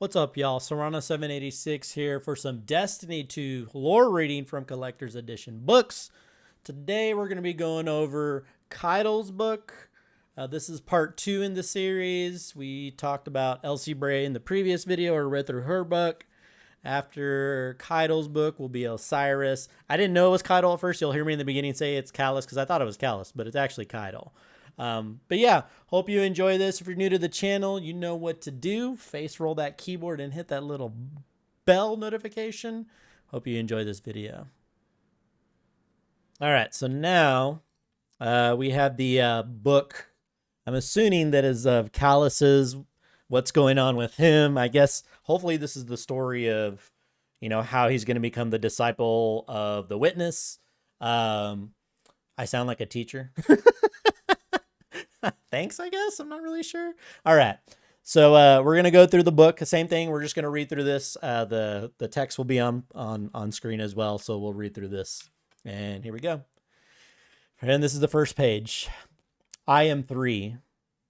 What's up, y'all? Serrano786 here for some Destiny 2 lore reading from Collector's Edition books. Today we're going to be going over Caiatl's book. This is part 2 in the series. We talked about Elsie Bray in the previous video, or read through her book. After Caiatl's book will be Osiris. I didn't know it was Caiatl at first. You'll hear me in the beginning say it's Calus because I thought it was Calus, but it's actually Caiatl. But yeah, hope you enjoy this. If you're new to the channel, you know what to do. Face roll that keyboard and hit that little bell notification. Hope you enjoy this video. All right, so now we have the book. I'm assuming that is of Calus's, what's going on with him. I guess hopefully this is the story of, how he's going to become the disciple of the witness. I sound like a teacher. Thanks, I guess. I'm not really sure. All right. So we're going to go through the book. Same thing. We're just going to read through this. The text will be on screen as well. So we'll read through this. And here we go. And this is the first page. I am 3.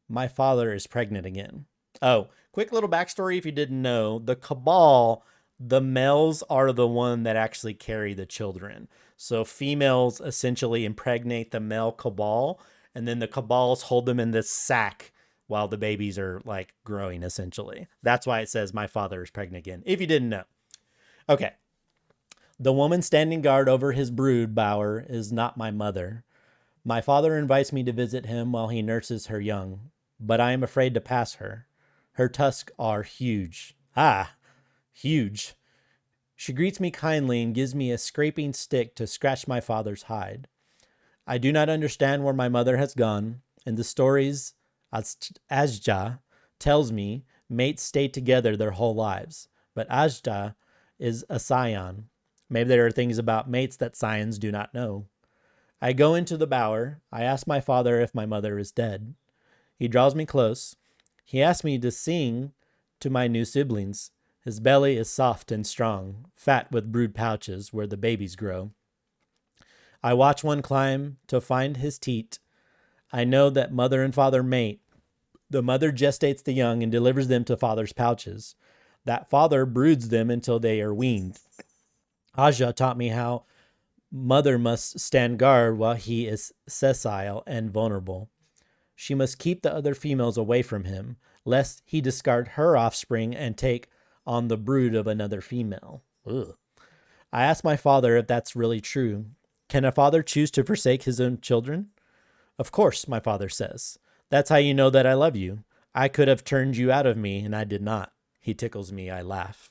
My father is pregnant again. Oh, quick little backstory if you didn't know. The Cabal, the males are the one that actually carry the children. So females essentially impregnate the male Cabal, and then the Cabals hold them in this sack while the babies are like growing, essentially. That's why it says my father is pregnant again, if you didn't know. Okay. The woman standing guard over his brood bower is not my mother. My father invites me to visit him while he nurses her young, but I am afraid to pass her. Her tusks are huge. Huge. She greets me kindly and gives me a scraping stick to scratch my father's hide. I do not understand where my mother has gone. In the stories, Ajda tells me mates stay together their whole lives, but Ajda is a scion. Maybe there are things about mates that scions do not know. I go into the bower. I ask my father if my mother is dead. He draws me close. He asks me to sing to my new siblings. His belly is soft and strong, fat with brood pouches where the babies grow. I watch one climb to find his teat. I know that mother and father mate. The mother gestates the young and delivers them to father's pouches. That father broods them until they are weaned. Aja taught me how mother must stand guard while he is sessile and vulnerable. She must keep the other females away from him, lest he discard her offspring and take on the brood of another female. Ugh. I asked my father if that's really true. Can a father choose to forsake his own children? Of course, my father says. That's how you know that I love you. I could have turned you out of me, and I did not. He tickles me. I laugh.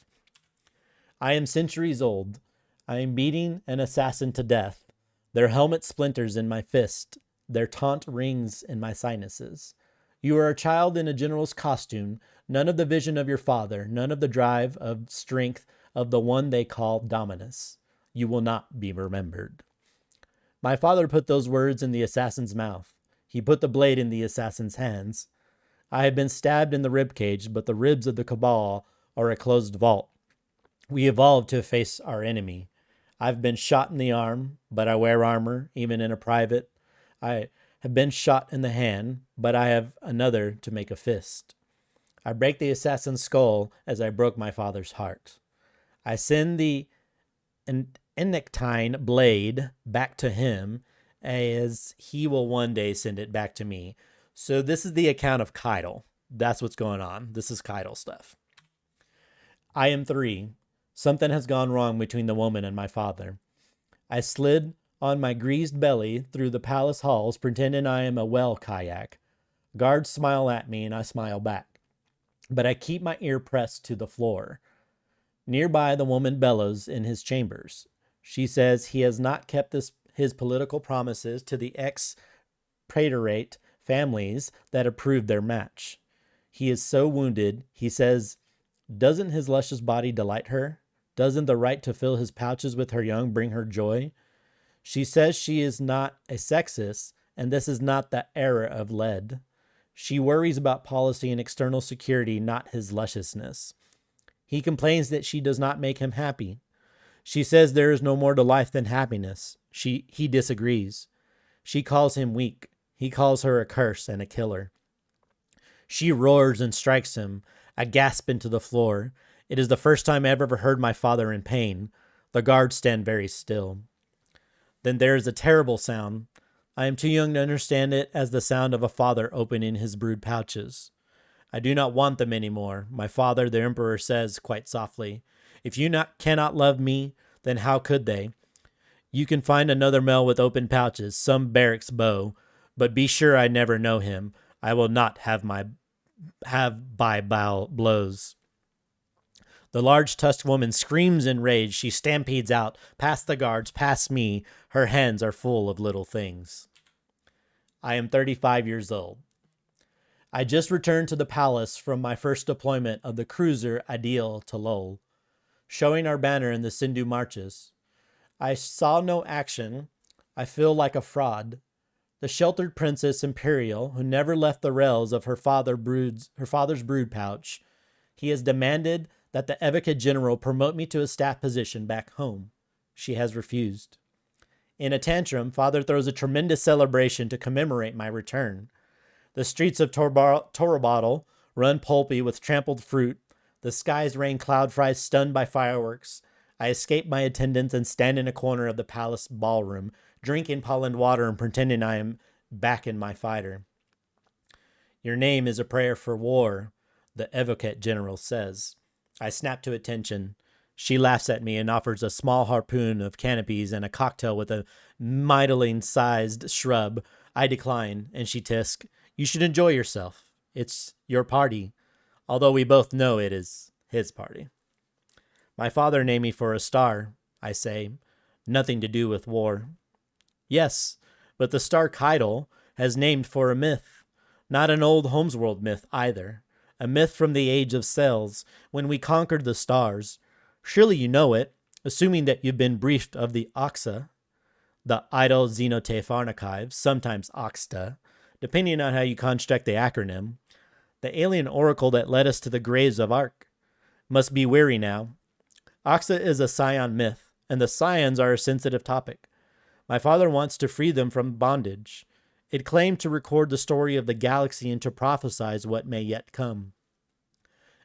I am centuries old. I am beating an assassin to death. Their helmet splinters in my fist. Their taunt rings in my sinuses. You are a child in a general's costume, none of the vision of your father, none of the drive of strength of the one they call Dominus. You will not be remembered. My father put those words in the assassin's mouth. He put the blade in the assassin's hands. I have been stabbed in the ribcage, but the ribs of the Cabal are a closed vault. We evolved to face our enemy. I've been shot in the arm, but I wear armor, even in a private. I have been shot in the hand, but I have another to make a fist. I break the assassin's skull as I broke my father's heart. I send the Enectine blade back to him, as he will one day send it back to me. So this is the account of Caiatl. That's what's going on. This is Caiatl stuff. I am 3. Something has gone wrong between the woman and my father. I slid on my greased belly through the palace halls, pretending I am a well kayak. Guards smile at me and I smile back, but I keep my ear pressed to the floor. Nearby, the woman bellows in his chambers. She says he has not kept his political promises to the ex-praetorate families that approved their match. He is so wounded, he says, doesn't his luscious body delight her? Doesn't the right to fill his pouches with her young bring her joy? She says she is not a sexist, and this is not the era of lead. She worries about policy and external security, not his lusciousness. He complains that she does not make him happy. She says there is no more to life than happiness. He disagrees. She calls him weak. He calls her a curse and a killer. She roars and strikes him. I gasp into the floor. It is the first time I have ever heard my father in pain. The guards stand very still. Then there is a terrible sound. I am too young to understand it as the sound of a father opening his brood pouches. I do not want them anymore, my father, the emperor, says quite softly. If you cannot love me, then how could they? You can find another male with open pouches, some barracks beau, but be sure I never know him. I will not have by blows. The large tusked woman screams in rage. She stampedes out, past the guards, past me. Her hands are full of little things. I am 35 years old. I just returned to the palace from my first deployment of the cruiser Ideal to Lowell, showing our banner in the Sindhu marches. I saw no action. I feel like a fraud. The sheltered Princess Imperial, who never left the rails of her father's brood pouch, he has demanded that the Evoca General promote me to a staff position back home. She has refused. In a tantrum, Father throws a tremendous celebration to commemorate my return. The streets of Torobottle run pulpy with trampled fruit. The skies rain cloud fries stunned by fireworks. I escape my attendants and stand in a corner of the palace ballroom, drinking pollen water and pretending I am back in my fighter. Your name is a prayer for war, the Evocate General says. I snap to attention. She laughs at me and offers a small harpoon of canopies and a cocktail with a middling-sized shrub. I decline, and she tisks, "You should enjoy yourself. It's your party," although we both know it is his party. My father named me for a star, I say. Nothing to do with war. Yes, but the star Caiatl has named for a myth. Not an old Holmesworld myth either. A myth from the age of cells, when we conquered the stars. Surely you know it, assuming that you've been briefed of the Oxa, the idle Xenotaph archives, sometimes Oxta, depending on how you construct the acronym. The alien oracle that led us to the graves of Ark must be weary now. Oxa is a scion myth, and the scions are a sensitive topic. My father wants to free them from bondage. It claimed to record the story of the galaxy and to prophesize what may yet come.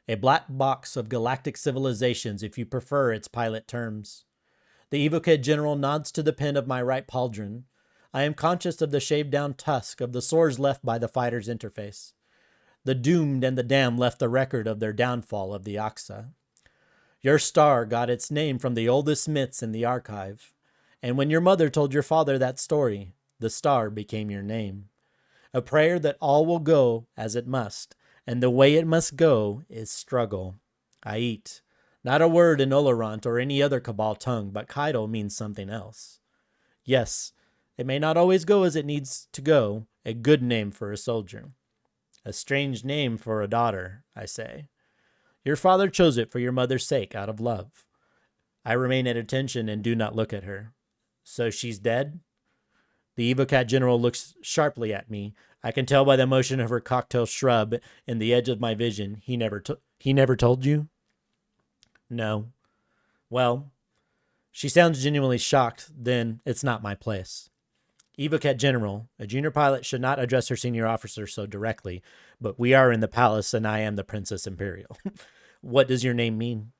A black box of galactic civilizations, if you prefer its pilot terms. The Evocate General nods to the pen of my right pauldron. I am conscious of the shaved-down tusk of the sores left by the fighter's interface. The doomed and the damned left the record of their downfall of the Oxa. Your star got its name from the oldest myths in the archive. And when your mother told your father that story, the star became your name. A prayer that all will go as it must, and the way it must go is struggle. I eat. Not a word in Olorant or any other Cabal tongue, but Caiatl means something else. Yes, it may not always go as it needs to go, a good name for a soldier. A strange name for a daughter, I say. Your father chose it for your mother's sake, out of love. I remain at attention and do not look at her. So she's dead? The Evocat General looks sharply at me. I can tell by the motion of her cocktail shrub in the edge of my vision. He never told you? No. Well, she sounds genuinely shocked. Then it's not my place. Evocat General, a junior pilot should not address her senior officer so directly, but we are in the palace and I am the Princess Imperial. What does your name mean?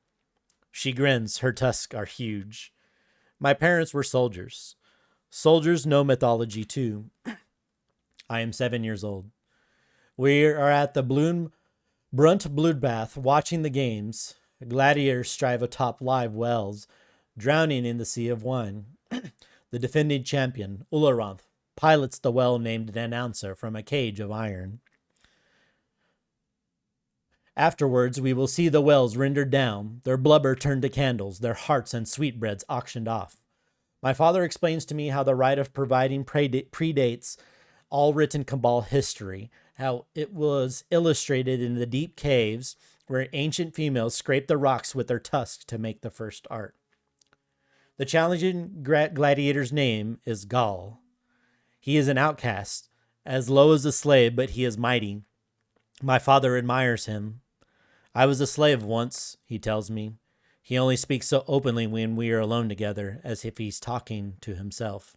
She grins. Her tusks are huge. My parents were soldiers. Soldiers know mythology too. I am 7 years old. We are at the Brunt Bloodbath watching the games. Gladiators strive atop live wells, drowning in the sea of wine. The defending champion, Ularanth, pilots the well-named announcer from a cage of iron. Afterwards, we will see the wells rendered down, their blubber turned to candles, their hearts and sweetbreads auctioned off. My father explains to me how the right of providing predates all written Cabal history, how it was illustrated in the deep caves where ancient females scraped the rocks with their tusks to make the first art. The challenging gladiator's name is Ghaul. He is an outcast, as low as a slave, but he is mighty. My father admires him. I was a slave once, he tells me. He only speaks so openly when we are alone together, as if he's talking to himself.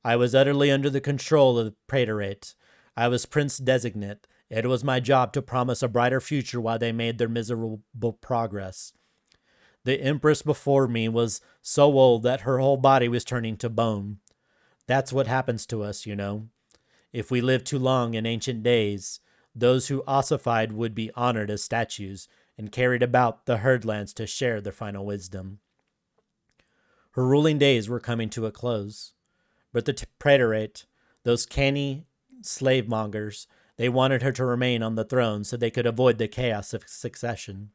I was utterly under the control of the Praetorate. I was Prince Designate, It was my job to promise a brighter future while they made their miserable progress. The empress before me was so old that her whole body was turning to bone. That's what happens to us, you know. If we lived too long in ancient days, those who ossified would be honored as statues and carried about the herdlands to share their final wisdom. Her ruling days were coming to a close, but the praetorate, those canny slave mongers, they wanted her to remain on the throne so they could avoid the chaos of succession.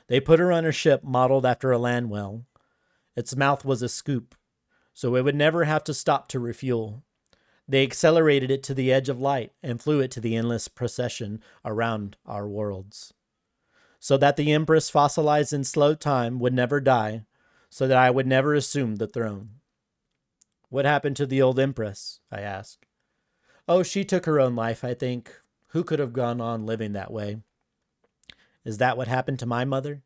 They put her on a ship modeled after a land whale. Its mouth was a scoop, so it would never have to stop to refuel. They accelerated it to the edge of light and flew it to the endless procession around our worlds. So that the Empress, fossilized in slow time, would never die, so that I would never assume the throne. What happened to the old Empress? I asked. Oh, she took her own life, I think. Who could have gone on living that way? Is that what happened to my mother?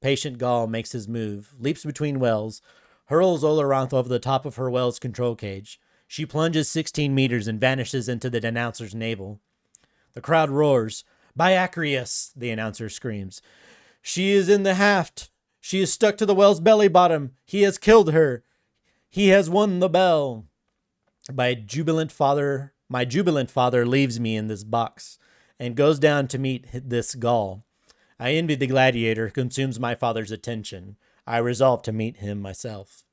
Patient Ghaul makes his move, leaps between wells, hurls Olaranth over the top of her well's control cage. She plunges 16 meters and vanishes into the denouncer's navel. The crowd roars. By Acreus, the announcer screams. She is in the haft. She is stuck to the well's belly bottom. He has killed her. He has won the bell. My jubilant father leaves me in this box and goes down to meet this Ghaul. I envy the gladiator who consumes my father's attention. I resolve to meet him myself.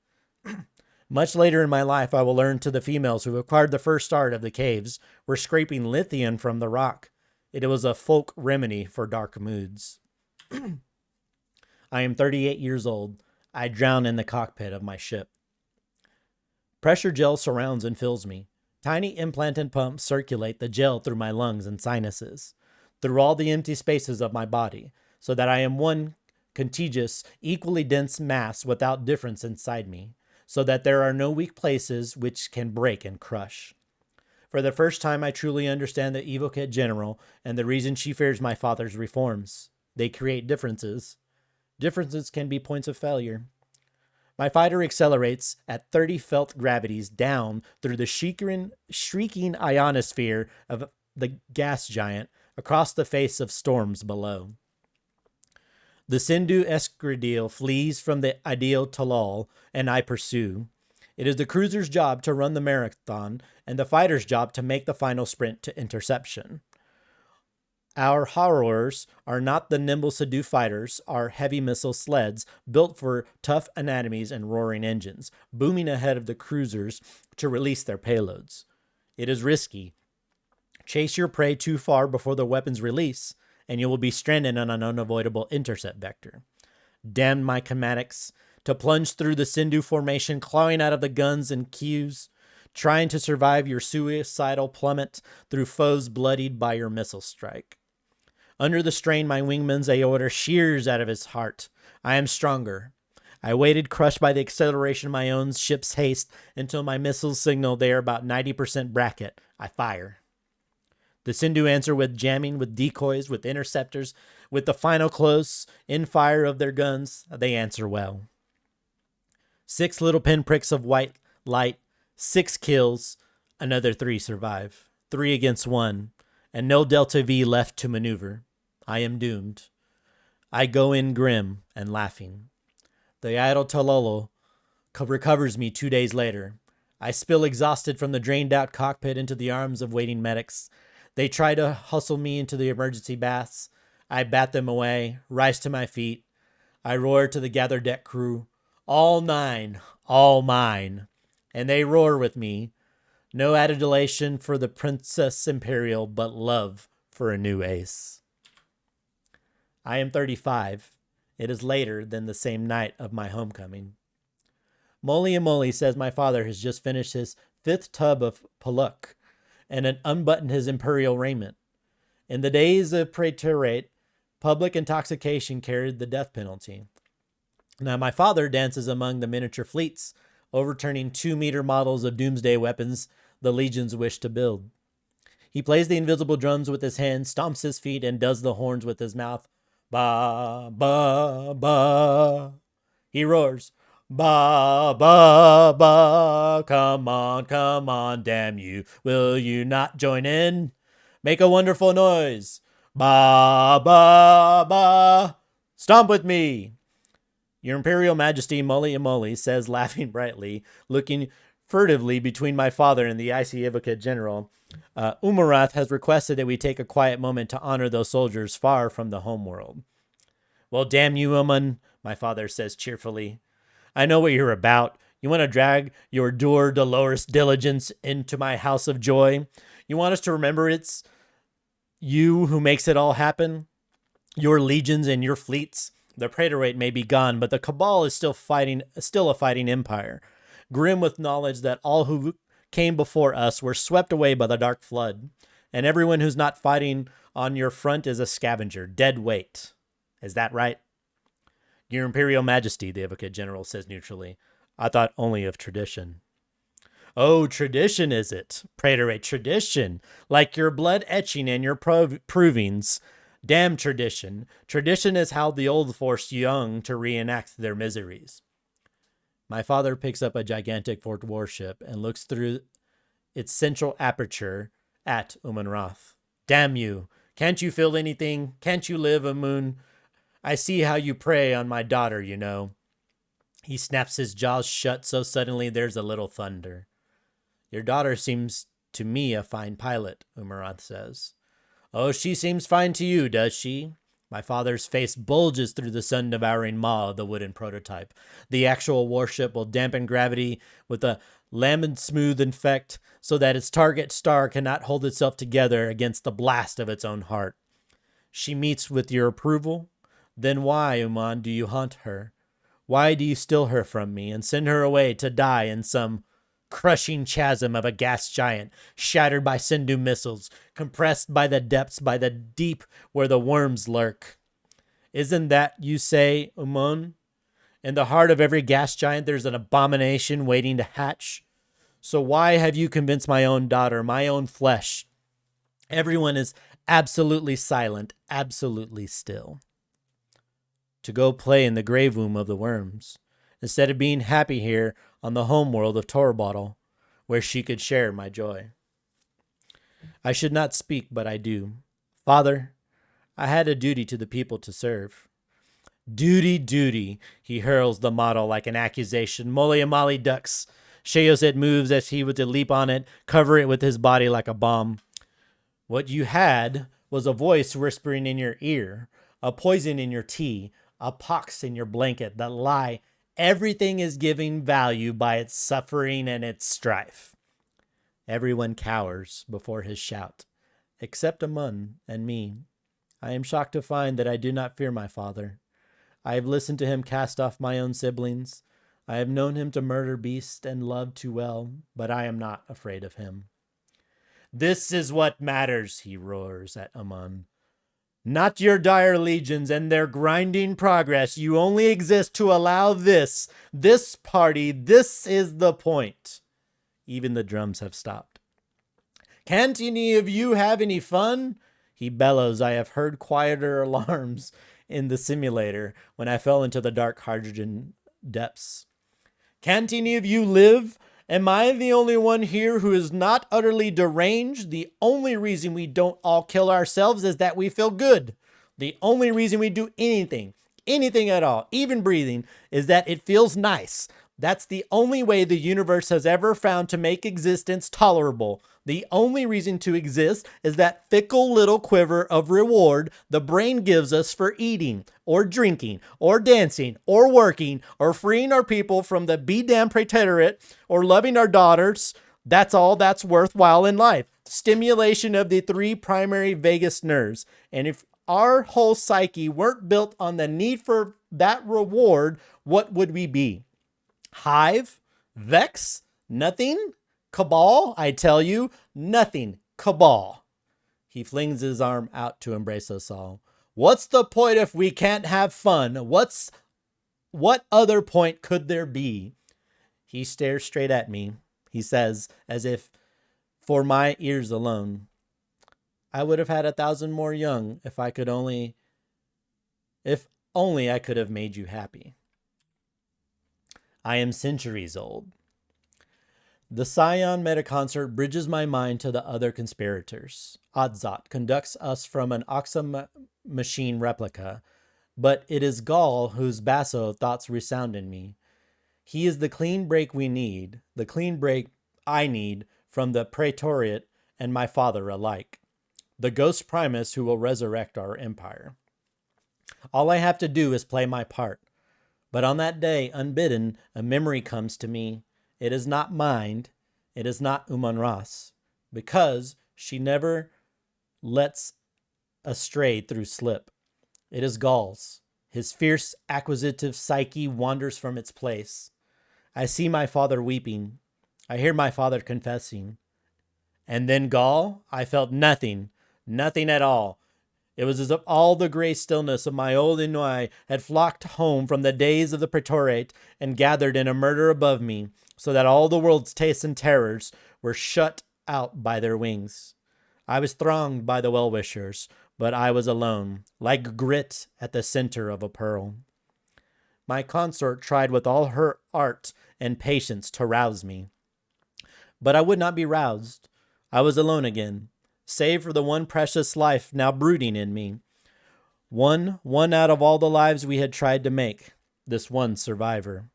Much later in my life, I will learn to the females who acquired the first art of the caves were scraping lithium from the rock. It was a folk remedy for dark moods. I am 38 years old. I drown in the cockpit of my ship. Pressure gel surrounds and fills me. Tiny implanted pumps circulate the gel through my lungs and sinuses, through all the empty spaces of my body, so that I am one contiguous, equally dense mass without difference inside me, so that there are no weak places which can break and crush. For the first time, I truly understand the Evocat General and the reason she fears my father's reforms. They create differences. Differences can be points of failure. My fighter accelerates at 30 felt gravities down through the shrieking ionosphere of the gas giant across the face of storms below. The Sindhu Escadrille flees from the ideal Talal, and I pursue. It is the cruiser's job to run the marathon, and the fighter's job to make the final sprint to interception. Our horrors are not the nimble Sadu fighters, our heavy missile sleds built for tough anatomies and roaring engines, booming ahead of the cruisers to release their payloads. It is risky. Chase your prey too far before the weapon's release, and you will be stranded on an unavoidable intercept vector. Damn my schematics, to plunge through the Sindhu formation, clawing out of the guns and queues, trying to survive your suicidal plummet through foes bloodied by your missile strike. Under the strain, my wingman's aorta shears out of his heart. I am stronger. I waited, crushed by the acceleration of my own ship's haste, until my missiles signal they are about 90% bracket. I fire. The Sindhu answer with jamming, with decoys, with interceptors, with the final close-in fire of their guns. They answer well. 6 little pinpricks of white light, 6 kills, another 3 survive. 3 against 1, and no Delta V left to maneuver. I am doomed. I go in grim and laughing. The Caiatl Talolo recovers me 2 days later. I spill exhausted from the drained-out cockpit into the arms of waiting medics. They try to hustle me into the emergency baths. I bat them away, rise to my feet. I roar to the gathered deck crew, all 9, all mine. And they roar with me. No adulation for the Princess Imperial, but love for a new ace. I am 35. It is later than the same night of my homecoming. Molly and Molly says my father has just finished his 5th tub of paluk and had unbuttoned his imperial raiment. In the days of praetorate, public intoxication carried the death penalty. Now my father dances among the miniature fleets, overturning 2-meter models of doomsday weapons the legions wish to build. He plays the invisible drums with his hands, stomps his feet, and does the horns with his mouth. Ba, ba, ba. He roars. Ba, ba, ba. Come on, damn you. Will you not join in? Make a wonderful noise. Ba, ba, ba. Stomp with me. Your Imperial Majesty, Molly says, laughing brightly, looking furtively between my father and the icy Advocate General. Umarath has requested that we take a quiet moment to honor those soldiers far from the homeworld. Well, damn you, Uman, my father says cheerfully. I know what you're about. You want to drag your Dur Dolores diligence into my house of joy? You want us to remember it's you who makes it all happen? Your legions and your fleets? The Praetorate may be gone, but the Cabal is still a fighting empire, grim with knowledge that all who came before us were swept away by the Dark Flood, and everyone who's not fighting on your front is a scavenger, dead weight. Is that right? Your Imperial Majesty, the Advocate General says neutrally. I thought only of tradition. Oh, tradition is it? Praetorate tradition, like your blood etching and your provings. Damn tradition. Tradition is how the old forced young to reenact their miseries. My father picks up a gigantic fort warship and looks through its central aperture at Umanrath. Damn you. Can't you feel anything? Can't you live, Amun? I see how you prey on my daughter, you know. He snaps his jaws shut so suddenly there's a little thunder. Your daughter seems to me a fine pilot, Umarath says. Oh, she seems fine to you, does she? My father's face bulges through the sun-devouring maw of the wooden prototype. The actual warship will dampen gravity with a lemon-smooth effect so that its target star cannot hold itself together against the blast of its own heart. She meets with your approval? Then why, Uman, do you haunt her? Why do you steal her from me and send her away to die in some crushing chasm of a gas giant, shattered by Sindu missiles, compressed by the depths, by the deep where the worms lurk? Isn't that, you say, Uman? In the heart of every gas giant there's an abomination waiting to hatch. So why have you convinced my own daughter, my own flesh? Everyone is absolutely silent, absolutely still. To go play in the grave womb of the worms, instead of being happy here on the homeworld of Torbottle, where she could share my joy. I should not speak, but I do. Father, I had a duty to the people to serve. Duty, he hurls the model like an accusation. Molly ducks. Sheozet moves as he would to leap on it, cover it with his body like a bomb. What you had was a voice whispering in your ear, a poison in your tea, a pox in your blanket, that lie, everything is giving value by its suffering and its strife. Everyone cowers before his shout, except Amun and me. I am shocked to find that I do not fear my father. I have listened to him cast off my own siblings. I have known him to murder beasts and love too well, but I am not afraid of him. This is what matters, he roars at Amun. Not your dire legions and their grinding progress. You only exist to allow this party. This is the point. Even the drums have stopped. Can't any of you have any fun? He bellows. I have heard quieter alarms in the simulator when I fell into the dark hydrogen depths. Can't any of you live? Am I the only one here who is not utterly deranged? The only reason we don't all kill ourselves is that we feel good. The only reason we do anything at all, even breathing, is that it feels nice. That's the only way the universe has ever found to make existence tolerable. The only reason to exist is that fickle little quiver of reward the brain gives us for eating, or drinking, or dancing, or working, or freeing our people from the be-damn Praetorate, or loving our daughters. That's all that's worthwhile in life. Stimulation of the three primary vagus nerves. And if our whole psyche weren't built on the need for that reward, what would we be? Hive? Vex? Nothing? Cabal? I tell you, nothing. Cabal. He flings his arm out to embrace us all. What's the point if we can't have fun? What other point could there be? He stares straight at me. He says, as if for my ears alone, I would have had 1,000 more young if only I could have made you happy. I am centuries old. The Scion metaconcert bridges my mind to the other conspirators. Adzat conducts us from an Oxa machine replica, but it is Ghaul whose basso thoughts resound in me. He is the clean break we need, the clean break I need from the Praetoriate and my father alike, the Ghost Primus who will resurrect our empire. All I have to do is play my part. But on that day, unbidden, a memory comes to me. It is not mind, it is not Uman-Ras, because she never lets astray through slip. It is Ghaul's. His fierce, acquisitive psyche wanders from its place. I see my father weeping. I hear my father confessing. And then Ghaul, I felt nothing, nothing at all. It was as if all the gray stillness of my old Inui had flocked home from the days of the Praetoriate and gathered in a murder above me, so that all the world's tastes and terrors were shut out by their wings. I was thronged by the well-wishers, but I was alone, like grit at the center of a pearl. My consort tried with all her art and patience to rouse me, but I would not be roused. I was alone again, save for the one precious life now brooding in me. One out of all the lives we had tried to make, this one survivor.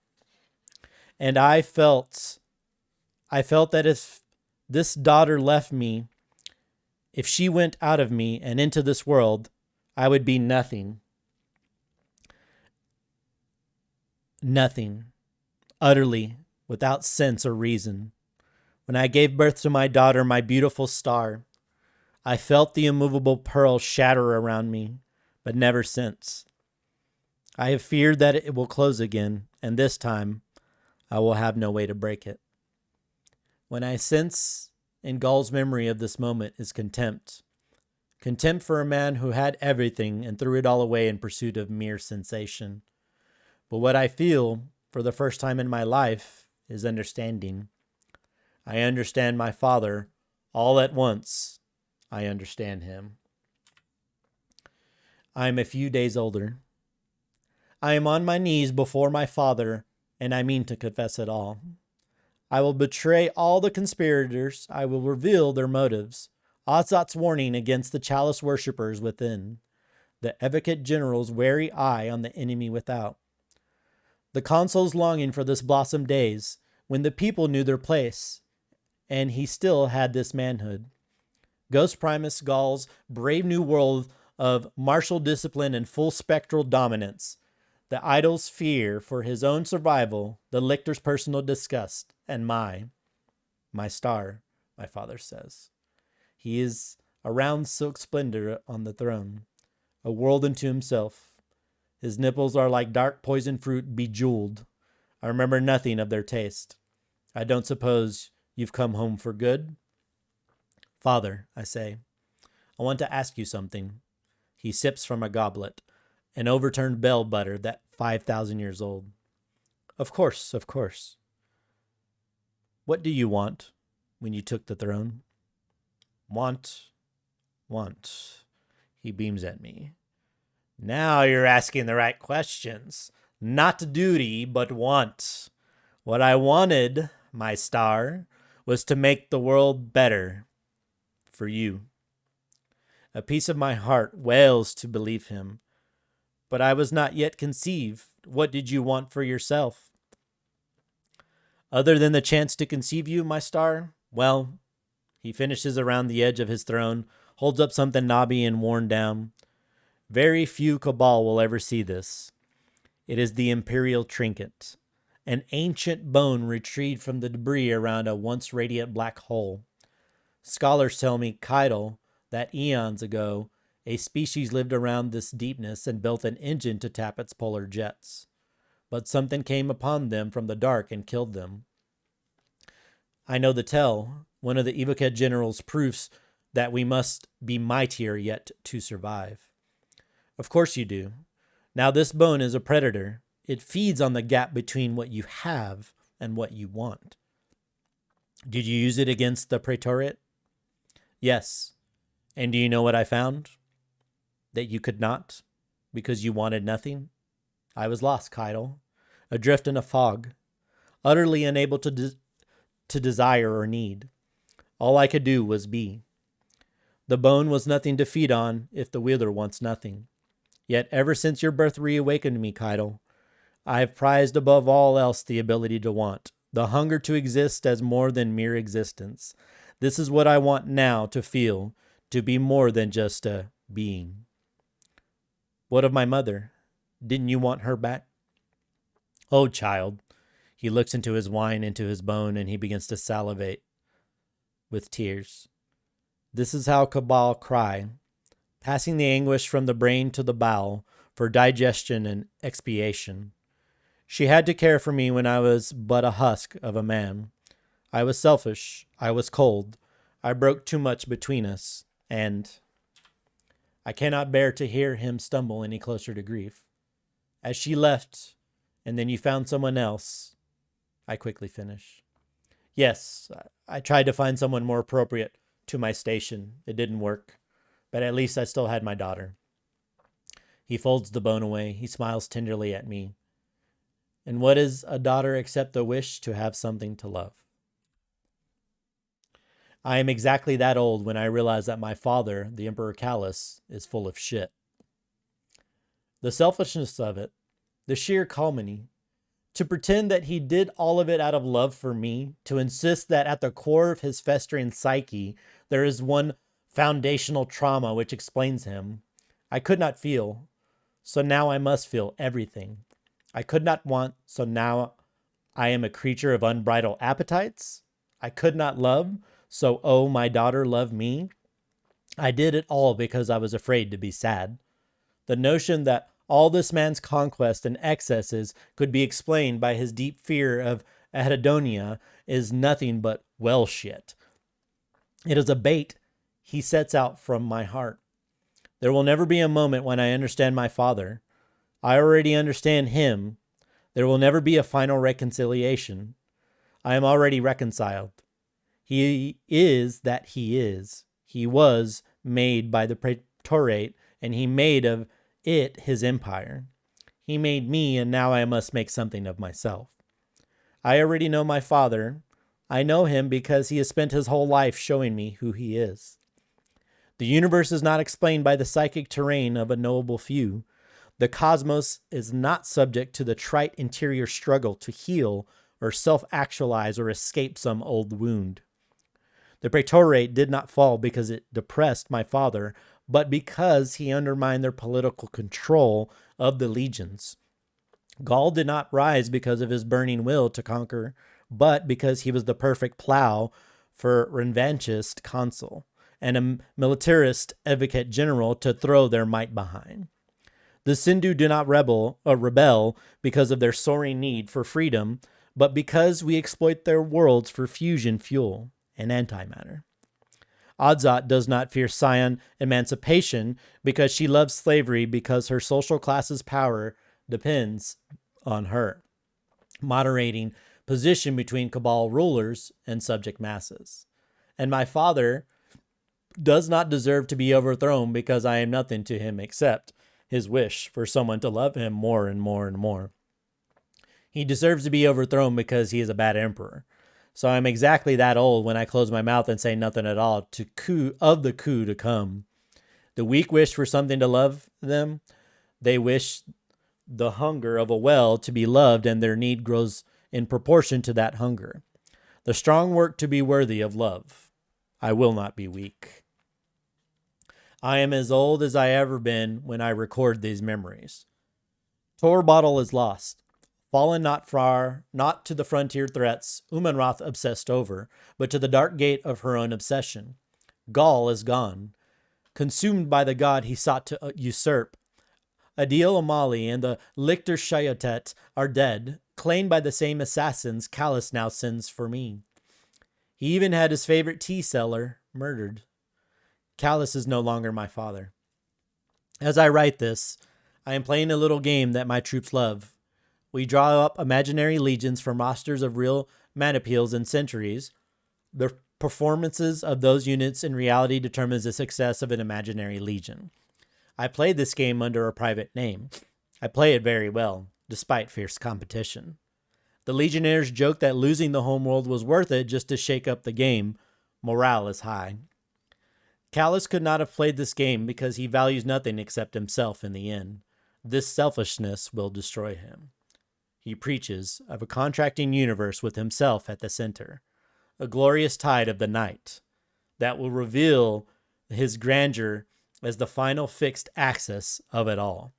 And I felt that if this daughter left me, if she went out of me and into this world, I would be nothing. Nothing. Utterly, without sense or reason. When I gave birth to my daughter, my beautiful star, I felt the immovable pearl shatter around me, but never since. I have feared that it will close again, and this time I will have no way to break it. When I sense in Ghaul's memory of this moment is contempt. Contempt for a man who had everything and threw it all away in pursuit of mere sensation. But what I feel for the first time in my life is understanding. I understand my father all at once. I understand him. I am a few days older. I am on my knees before my father, and I mean to confess it all. I will betray all the conspirators. I will reveal their motives. Adzat's warning against the chalice worshippers within. The Evocate general's wary eye on the enemy without. The consul's longing for this blossom days, when the people knew their place, and he still had this manhood. Ghost Primus Ghaul's brave new world of martial discipline and full spectral dominance. The idol's fear for his own survival, the lictor's personal disgust, and my star, my father says. He is a round silk splendor on the throne, a world unto himself. His nipples are like dark poison fruit bejeweled. I remember nothing of their taste. I don't suppose you've come home for good? Father, I say, I want to ask you something. He sips from a goblet, an overturned bell butter that 5,000 years old. Of course, of course. What do you want when you took the throne? Want. He beams at me. Now you're asking the right questions. Not duty, but want. What I wanted, my star, was to make the world better for you. A piece of my heart wails to believe him. But I was not yet conceived. What did you want for yourself? Other than the chance to conceive you, my star? Well, he finishes around the edge of his throne, holds up something knobby and worn down. Very few Cabal will ever see this. It is the Imperial Trinket, an ancient bone retrieved from the debris around a once radiant black hole. Scholars tell me Caiatl, that eons ago, a species lived around this deepness and built an engine to tap its polar jets. But something came upon them from the dark and killed them. I know the tell. One of the Evocate generals proofs that we must be mightier yet to survive. Of course you do. Now this bone is a predator. It feeds on the gap between what you have and what you want. Did you use it against the Praetoriate? Yes. And do you know what I found? That you could not, because you wanted nothing. I was lost, Caiatl, adrift in a fog, utterly unable to to desire or need. All I could do was be. The bone was nothing to feed on if the wheeler wants nothing. Yet ever since your birth reawakened me, Caiatl, I have prized above all else the ability to want, the hunger to exist as more than mere existence. This is what I want now to feel, to be more than just a being. What of my mother? Didn't you want her back? Oh, child. He looks into his wine, into his bone, and he begins to salivate with tears. This is how Cabal cry, passing the anguish from the brain to the bowel for digestion and expiation. She had to care for me when I was but a husk of a man. I was selfish. I was cold. I broke too much between us, and I cannot bear to hear him stumble any closer to grief. As she left, and then you found someone else, I quickly finish. Yes, I tried to find someone more appropriate to my station. It didn't work, but at least I still had my daughter. He folds the bone away. He smiles tenderly at me. And what is a daughter except the wish to have something to love? I am exactly that old when I realize that my father, the Emperor Calus, is full of shit. The selfishness of it, the sheer calumny, to pretend that he did all of it out of love for me, to insist that at the core of his festering psyche there is one foundational trauma which explains him. I could not feel, so now I must feel everything. I could not want, so now I am a creature of unbridled appetites. I could not love, so oh, my daughter, love me. I did it all because I was afraid to be sad. The notion that all this man's conquest and excesses could be explained by his deep fear of anhedonia is nothing but well shit. It is a bait he sets out from my heart. There will never be a moment when I understand my father. I already understand him. There will never be a final reconciliation. I am already reconciled. He is that he is. He was made by the Praetorate, and he made of it his empire. He made me, and now I must make something of myself. I already know my father. I know him because he has spent his whole life showing me who he is. The universe is not explained by the psychic terrain of a knowable few. The cosmos is not subject to the trite interior struggle to heal or self-actualize or escape some old wound. The Praetorate did not fall because it depressed my father, but because he undermined their political control of the legions. Ghaul did not rise because of his burning will to conquer, but because he was the perfect plow for revanchist consul and a militarist advocate general to throw their might behind. The Sindhu do not rebel because of their soaring need for freedom, but because we exploit their worlds for fusion fuel and antimatter. Adzat does not fear Scion emancipation because she loves slavery because her social class's power depends on her, moderating position between Cabal rulers and subject masses. And my father does not deserve to be overthrown because I am nothing to him except his wish for someone to love him more and more and more. He deserves to be overthrown because he is a bad emperor. So I'm exactly that old when I close my mouth and say nothing at all of the coup to come. The weak wish for something to love them. They wish the hunger of a well to be loved, and their need grows in proportion to that hunger. The strong work to be worthy of love. I will not be weak. I am as old as I ever been when I record these memories. Tor bottle is lost. Fallen not far, not to the frontier threats Umanroth obsessed over, but to the dark gate of her own obsession. Ghaul is gone, consumed by the god he sought to usurp. Adil Amali and the lictor Caiatl are dead, claimed by the same assassins Calus now sends for me. He even had his favorite tea seller murdered. Calus is no longer my father. As I write this, I am playing a little game that my troops love. We draw up imaginary legions from rosters of real manipeals and centuries. The performances of those units in reality determines the success of an imaginary legion. I play this game under a private name. I play it very well, despite fierce competition. The Legionnaires joke that losing the homeworld was worth it just to shake up the game. Morale is high. Calus could not have played this game because he values nothing except himself in the end. This selfishness will destroy him. He preaches of a contracting universe with himself at the center, a glorious tide of the night that will reveal his grandeur as the final fixed axis of it all.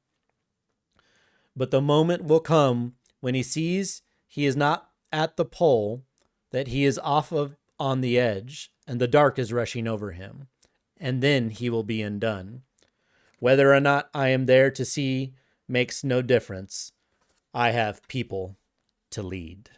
But the moment will come when he sees he is not at the pole, that he is on the edge, and the dark is rushing over him, and then he will be undone. Whether or not I am there to see makes no difference. I have people to lead.